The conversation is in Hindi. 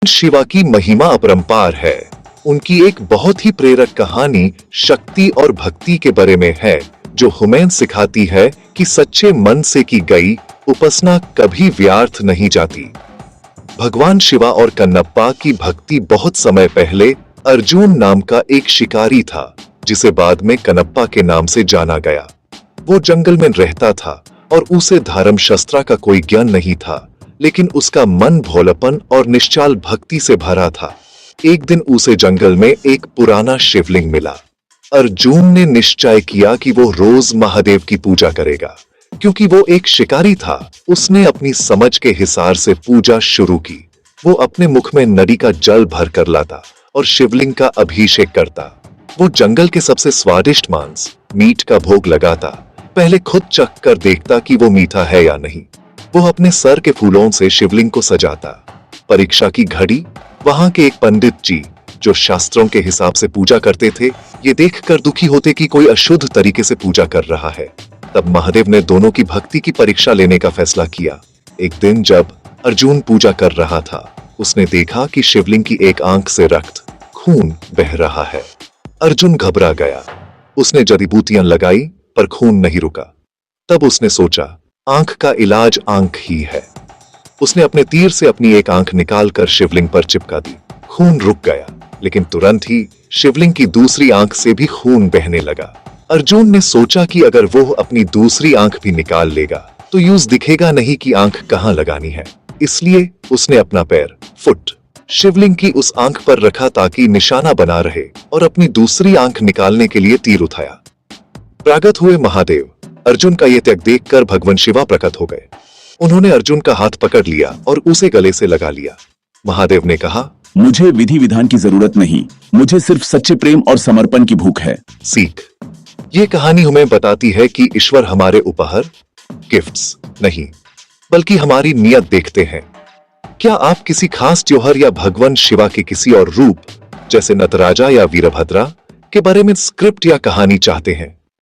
शिवा की महिमा अपरंपार है। उनकी एक बहुत ही प्रेरक कहानी शक्ति और भक्ति के बारे में है, जो हमें सिखाती है कि सच्चे मन से की गई उपासना कभी व्यर्थ नहीं जाती। भगवान शिवा और कन्नप्पा की भक्ति बहुत समय पहले अर्जुन नाम का एक शिकारी था, जिसे बाद में कन्नप्पा के नाम से जाना गया। वो जंगल में रहता था और उसे धर्म शास्त्र का कोई ज्ञान नहीं था, लेकिन उसका मन भोलापन और निश्चल भक्ति से भरा था। एक दिन उसे जंगल में एक पुराना शिवलिंग मिला। अर्जुन ने निश्चय किया कि वो रोज महादेव की पूजा करेगा। क्योंकि वो एक शिकारी था, उसने अपनी समझ के हिसाब से पूजा शुरू की। वो अपने मुख में नदी का जल भर कर लाता और शिवलिंग का अभिषेक करता। वो जंगल के सबसे स्वादिष्ट मांस मीट का भोग लगाता। पहले खुद चख कर देखता कि वो मीठा है या नहीं। वो अपने सर के फूलों से शिवलिंग को सजाता। परीक्षा की घड़ी। वहां के एक पंडित जी, जो शास्त्रों के हिसाब से पूजा करते थे, ये देखकर दुखी होते कि कोई अशुद्ध तरीके से पूजा कर रहा है। तब महादेव ने दोनों की भक्ति की परीक्षा लेने का फैसला किया। एक दिन जब अर्जुन पूजा कर रहा था, उसने देखा कि शिवलिंग की एक आंख से रक्त खून बह रहा है। अर्जुन घबरा गया। उसने जड़ी बूटियां लगाई, पर खून नहीं रुका। तब उसने सोचा, आंख का इलाज आंख ही है। उसने अपने तीर से अपनी एक आंख निकालकर शिवलिंग पर चिपका दी। खून रुक गया, लेकिन तुरंत ही शिवलिंग की दूसरी आंख से भी खून बहने लगा। अर्जुन ने सोचा कि अगर वो अपनी दूसरी आंख भी निकाल लेगा तो यूं दिखेगा नहीं कि आंख कहां लगानी है। इसलिए उसने अपना पैर फुट शिवलिंग की उस आंख पर रखा ताकि निशाना बना रहे, और अपनी दूसरी आंख निकालने के लिए तीर उठाया। प्रकट हुए महादेव। अर्जुन का ये त्याग देखकर भगवान शिवा प्रकट हो गए। उन्होंने अर्जुन का हाथ पकड़ लिया और उसे गले से लगा लिया। महादेव ने कहा, मुझे विधि विधान की जरूरत नहीं, मुझे सिर्फ सच्चे प्रेम और समर्पण की भूख है। सीख। ये कहानी हमें बताती है कि ईश्वर हमारे उपहार गिफ्ट्स नहीं, बल्कि हमारी नियत देखते हैं। क्या आप किसी खास त्योहार या भगवान शिवा के किसी और रूप, जैसे नटराजा या वीरभद्रा, के बारे में स्क्रिप्ट या कहानी चाहते हैं?